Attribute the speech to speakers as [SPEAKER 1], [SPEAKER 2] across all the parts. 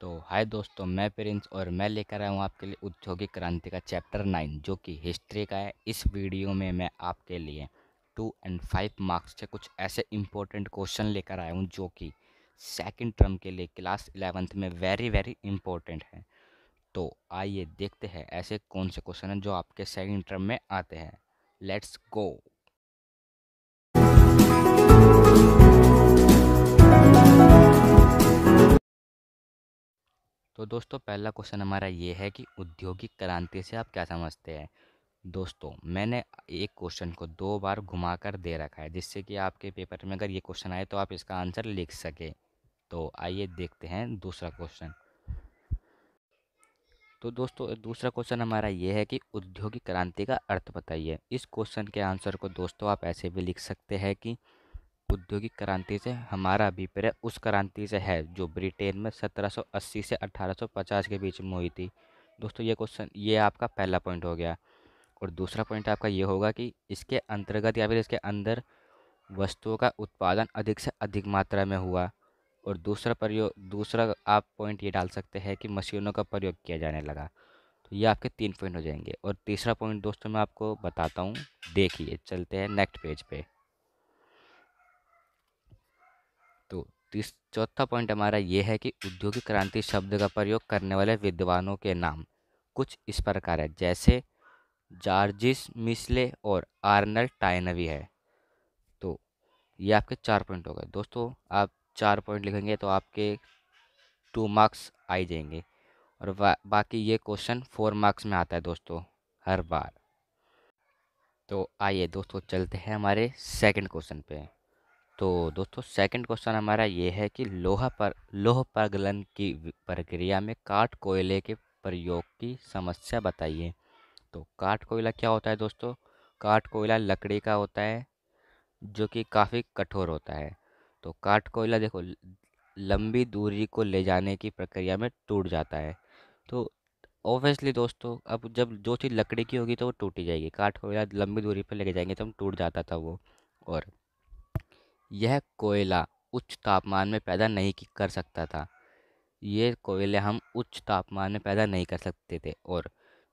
[SPEAKER 1] तो हाय दोस्तों, मैं प्रिंस और मैं लेकर आया हूँ आपके लिए औद्योगिक क्रांति का चैप्टर 9 जो कि हिस्ट्री का है। इस वीडियो में मैं आपके लिए 2 और 5 मार्क्स से कुछ ऐसे इम्पोर्टेंट क्वेश्चन लेकर आया हूँ जो कि सेकंड टर्म के लिए क्लास 11th में वेरी वेरी इम्पोर्टेंट है। तो आइए देखते हैं ऐसे कौन से क्वेश्चन हैं जो आपके सेकंड टर्म में आते हैं। Let's go. तो दोस्तों, पहला क्वेश्चन हमारा ये है कि औद्योगिक क्रांति से आप क्या समझते हैं। दोस्तों, मैंने एक क्वेश्चन को 2 बार घुमाकर दे रखा है जिससे कि आपके पेपर में अगर ये क्वेश्चन आए तो आप इसका आंसर लिख सके। तो आइए देखते हैं दूसरा क्वेश्चन। तो दोस्तों, दूसरा क्वेश्चन हमारा ये है कि औद्योगिक क्रांति का अर्थ बताइए। इस क्वेश्चन के आंसर को दोस्तों आप ऐसे भी लिख सकते हैं कि औद्योगिक क्रांति से हमारा अभिप्राय उस क्रांति से है जो ब्रिटेन में 1780 से 1850 के बीच में हुई थी। दोस्तों, ये आपका पहला पॉइंट हो गया। और दूसरा पॉइंट आपका ये होगा कि इसके अंतर्गत या फिर इसके अंदर वस्तुओं का उत्पादन अधिक से अधिक मात्रा में हुआ। और दूसरा आप पॉइंट ये डाल सकते हैं कि मशीनों का प्रयोग किया जाने लगा। तो ये आपके 3 पॉइंट हो जाएंगे। और तीसरा पॉइंट दोस्तों मैं आपको बताता हूँ, देखिए चलते हैं नेक्स्ट पेज पे। तो चौथा पॉइंट हमारा ये है कि औद्योगिक क्रांति शब्द का प्रयोग करने वाले विद्वानों के नाम कुछ इस प्रकार है, जैसे जॉर्जिस मिस्ले और आर्नल्ड टाइनवी है। तो ये आपके 4 पॉइंट हो गए। दोस्तों, आप 4 पॉइंट लिखेंगे तो आपके 2 मार्क्स आ ही जाएंगे। और बाकी ये क्वेश्चन 4 मार्क्स में आता है दोस्तों हर बार। तो आइए दोस्तों चलते हैं हमारे सेकंड क्वेश्चन पे। तो दोस्तों, सेकंड क्वेश्चन हमारा ये है कि लौह प्रगलन की प्रक्रिया में काठ कोयले के प्रयोग की समस्या बताइए। तो काठ कोयला क्या होता है दोस्तों? काठ कोयला लकड़ी का होता है जो कि काफ़ी कठोर होता है। तो काठ कोयला देखो लंबी दूरी को ले जाने की प्रक्रिया में टूट जाता है। तो ऑब्वियसली दोस्तों, अब जब जो चीज़ लकड़ी की होगी तो वो टूट ही जाएगी। काठ कोयला लंबी दूरी पर लेके जाएंगे तो हम टूट जाता था वो। और यह कोयला उच्च तापमान में पैदा नहीं कर सकता था। ये कोयले हम उच्च तापमान में पैदा नहीं कर सकते थे। और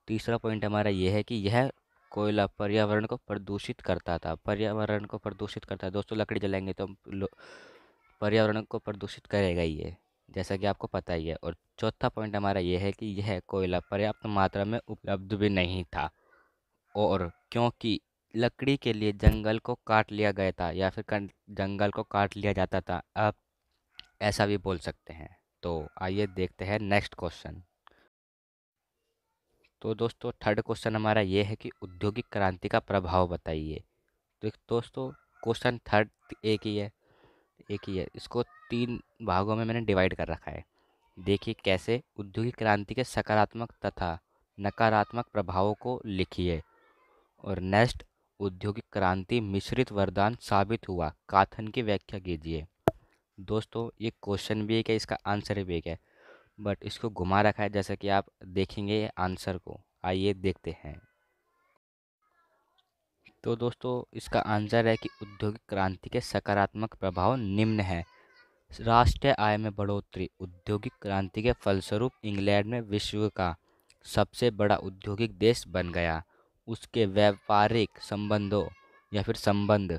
[SPEAKER 1] तीसरा पॉइंट हमारा ये है कि यह कोयला पर्यावरण को प्रदूषित करता था। पर्यावरण को प्रदूषित करता है दोस्तों, लकड़ी जलाएंगे तो पर्यावरण को प्रदूषित करेगा ही ये, जैसा कि आपको पता ही है। और चौथा पॉइंट हमारा ये है कि यह कोयला पर्याप्त मात्रा में उपलब्ध भी नहीं था। और क्योंकि लकड़ी के लिए जंगल को काट लिया गया था या फिर जंगल को काट लिया जाता था, आप ऐसा भी बोल सकते हैं। तो आइए देखते हैं नेक्स्ट क्वेश्चन। तो दोस्तों, थर्ड क्वेश्चन हमारा ये है कि औद्योगिक क्रांति का प्रभाव बताइए। तो दोस्तों, क्वेश्चन थर्ड एक ही है, इसको 3 भागों में मैंने डिवाइड कर रखा है। देखिए कैसे। औद्योगिक क्रांति के सकारात्मक तथा नकारात्मक प्रभावों को लिखिए। और नेक्स्ट, औद्योगिक क्रांति मिश्रित वरदान साबित हुआ, कथन की व्याख्या कीजिए। दोस्तों, ये क्वेश्चन भी एक है, इसका आंसर भी एक है, बट इसको घुमा रखा है जैसा कि आप देखेंगे आंसर को। आइए देखते हैं। तो दोस्तों, इसका आंसर है कि औद्योगिक क्रांति के सकारात्मक प्रभाव निम्न है। राष्ट्रीय आय में बढ़ोतरी। औद्योगिक क्रांति के फलस्वरूप इंग्लैंड में विश्व का सबसे बड़ा औद्योगिक देश बन गया। उसके व्यापारिक संबंधों या फिर संबंध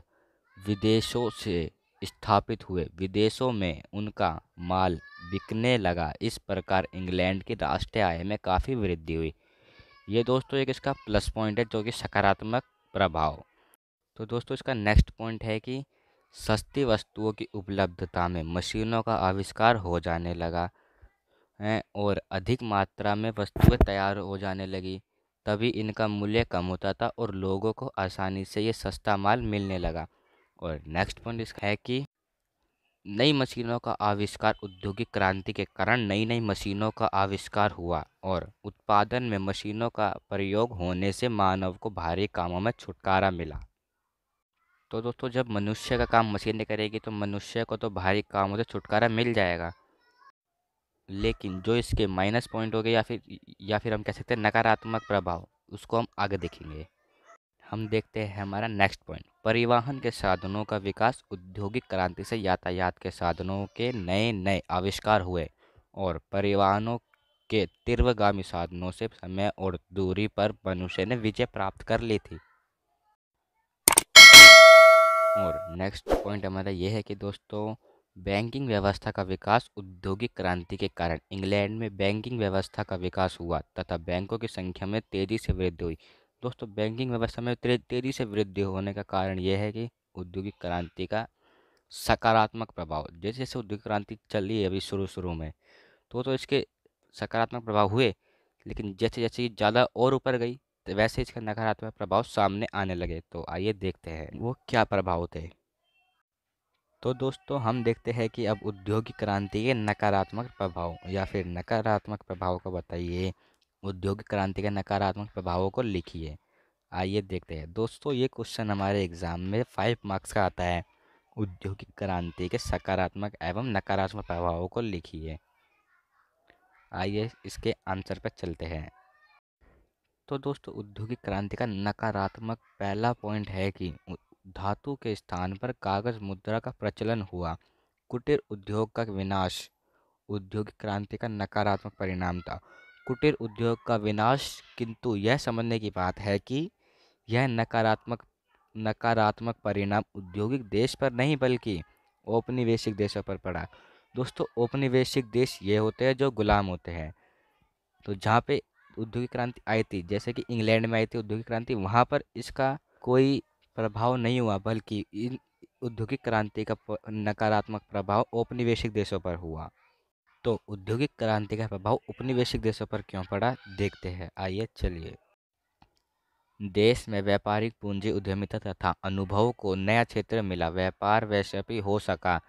[SPEAKER 1] विदेशों से स्थापित हुए। विदेशों में उनका माल बिकने लगा। इस प्रकार इंग्लैंड की राष्ट्रीय आय में काफ़ी वृद्धि हुई। ये दोस्तों एक इसका प्लस पॉइंट है जो कि सकारात्मक प्रभाव। तो दोस्तों, इसका नेक्स्ट पॉइंट है कि सस्ती वस्तुओं की उपलब्धता में मशीनों का आविष्कार हो जाने लगा है और अधिक मात्रा में वस्तुएं तैयार हो जाने लगी। तभी इनका मूल्य कम होता था और लोगों को आसानी से ये सस्ता माल मिलने लगा। और नेक्स्ट पॉइंट इसका है कि नई मशीनों का आविष्कार। औद्योगिक क्रांति के कारण नई नई मशीनों का आविष्कार हुआ और उत्पादन में मशीनों का प्रयोग होने से मानव को भारी कामों में छुटकारा मिला। तो दोस्तों, जब मनुष्य का काम मशीनें करेगी तो मनुष्य को तो भारी कामों से छुटकारा मिल जाएगा। लेकिन जो इसके माइनस पॉइंट हो गए या फिर हम कह सकते हैं नकारात्मक प्रभाव, उसको हम आगे देखेंगे। हम देखते हैं हमारा नेक्स्ट पॉइंट। परिवहन के साधनों का विकास। औद्योगिक क्रांति से यातायात के साधनों के नए नए आविष्कार हुए और परिवहनों के तीव्रगामी साधनों से समय और दूरी पर मनुष्य ने विजय प्राप्त कर ली थी। और नेक्स्ट पॉइंट हमारा ये है कि दोस्तों, बैंकिंग व्यवस्था का विकास औद्योगिक क्रांति के कारण इंग्लैंड में बैंकिंग व्यवस्था का विकास हुआ तथा बैंकों की संख्या में तेजी से वृद्धि हुई। दोस्तों, बैंकिंग व्यवस्था में तेजी से वृद्धि होने का कारण यह है कि औद्योगिक क्रांति का सकारात्मक प्रभाव, जैसे जैसे औद्योगिक क्रांति चली अभी शुरू शुरू में तो इसके सकारात्मक प्रभाव हुए, लेकिन जैसे जैसे ये ज़्यादा और ऊपर गई तो वैसे इसके नकारात्मक प्रभाव सामने आने लगे। तो आइए देखते हैं वो क्या प्रभाव थे। तो दोस्तों, हम देखते हैं कि अब औद्योगिक क्रांति के नकारात्मक प्रभाव, या फिर नकारात्मक प्रभाव को बताइए। औद्योगिक क्रांति के नकारात्मक प्रभावों को लिखिए। आइए देखते हैं दोस्तों, ये क्वेश्चन हमारे एग्जाम में 5 मार्क्स का आता है। औद्योगिक क्रांति के सकारात्मक एवं नकारात्मक प्रभावों को लिखिए। आइए इसके आंसर पर चलते हैं। तो दोस्तों, औद्योगिक क्रांति का नकारात्मक पहला पॉइंट है कि धातु के स्थान पर कागज मुद्रा का प्रचलन हुआ। कुटीर उद्योग का विनाश औद्योगिक क्रांति का नकारात्मक परिणाम था। कुटीर उद्योग का विनाश, किंतु यह समझने की बात है कि यह नकारात्मक परिणाम औद्योगिक देश पर नहीं बल्कि औपनिवेशिक देशों पर पड़ा। दोस्तों, औपनिवेशिक देश ये होते हैं जो गुलाम होते हैं। तो जहाँ पे औद्योगिक क्रांति आई थी, जैसे कि इंग्लैंड में आई थी औद्योगिक क्रांति, वहाँ पर इसका कोई प्रभाव नहीं हुआ, बल्कि इन औद्योगिक क्रांति का नकारात्मक प्रभाव औपनिवेशिक देशों पर हुआ। तो औद्योगिक क्रांति का प्रभाव उपनिवेशिक देशों पर क्यों पड़ा, देखते हैं। आइए चलिए। देश में व्यापारिक पूंजी उद्यमिता तथा अनुभव को नया क्षेत्र मिला। व्यापार वैश्विक हो सका।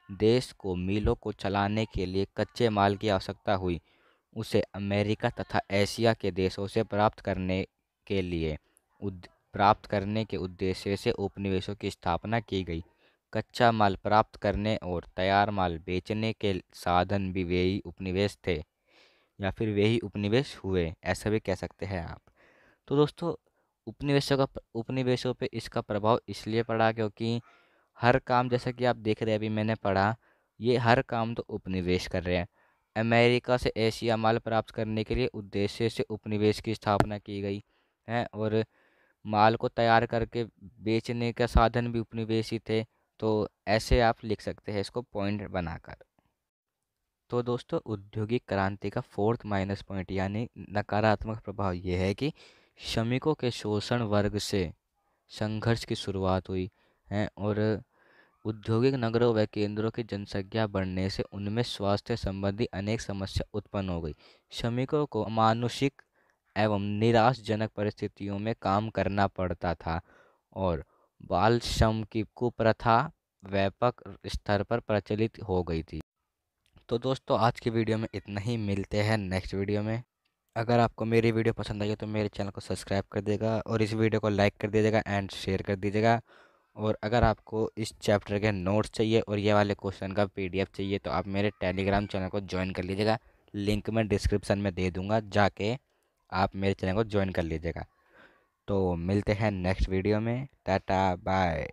[SPEAKER 1] देश को मिलों को चलाने के लिए कच्चे माल की आवश्यकता हुई। उसे अमेरिका तथा एशिया के देशों से प्राप्त करने के उद्देश्य से उपनिवेशों की स्थापना की गई। कच्चा माल प्राप्त करने और तैयार माल बेचने के साधन भी वे ही उपनिवेश थे, या फिर वे ही उपनिवेश हुए, ऐसा भी कह सकते हैं आप। तो दोस्तों, उपनिवेशों पे इसका प्रभाव इसलिए पड़ा क्योंकि हर काम, जैसा कि आप देख रहे हैं, अभी मैंने पढ़ा, ये हर काम तो उपनिवेश कर रहे हैं। अमेरिका से एशिया माल प्राप्त करने के लिए उद्देश्य से उपनिवेश की स्थापना की गई है, और माल को तैयार करके बेचने का साधन भी उपनिवेशी थे। तो ऐसे आप लिख सकते हैं इसको पॉइंट बनाकर। तो दोस्तों, औद्योगिक क्रांति का फोर्थ माइनस पॉइंट यानी नकारात्मक प्रभाव ये है कि श्रमिकों के शोषण वर्ग से संघर्ष की शुरुआत हुई है, और औद्योगिक नगरों व केंद्रों की जनसंख्या बढ़ने से उनमें स्वास्थ्य संबंधी अनेक समस्या उत्पन्न हो गई। श्रमिकों को अमानुषिक एवं निराशजनक परिस्थितियों में काम करना पड़ता था, और बाल श्रम की कुप्रथा व्यापक स्तर पर प्रचलित हो गई थी। तो दोस्तों, आज की वीडियो में इतना ही। मिलते हैं नेक्स्ट वीडियो में। अगर आपको मेरी वीडियो पसंद आई है तो मेरे चैनल को सब्सक्राइब कर देगा, और इस वीडियो को लाइक कर दीजिएगा एंड शेयर कर दीजिएगा। और अगर आपको इस चैप्टर के नोट्स चाहिए और ये वाले क्वेश्चन का PDF चाहिए तो आप मेरे टेलीग्राम चैनल को ज्वाइन कर लीजिएगा। लिंक मैं डिस्क्रिप्शन में दे दूँगा, जाके आप मेरे चैनल को ज्वाइन कर लीजिएगा। तो मिलते हैं नेक्स्ट वीडियो में। टाटा बाय।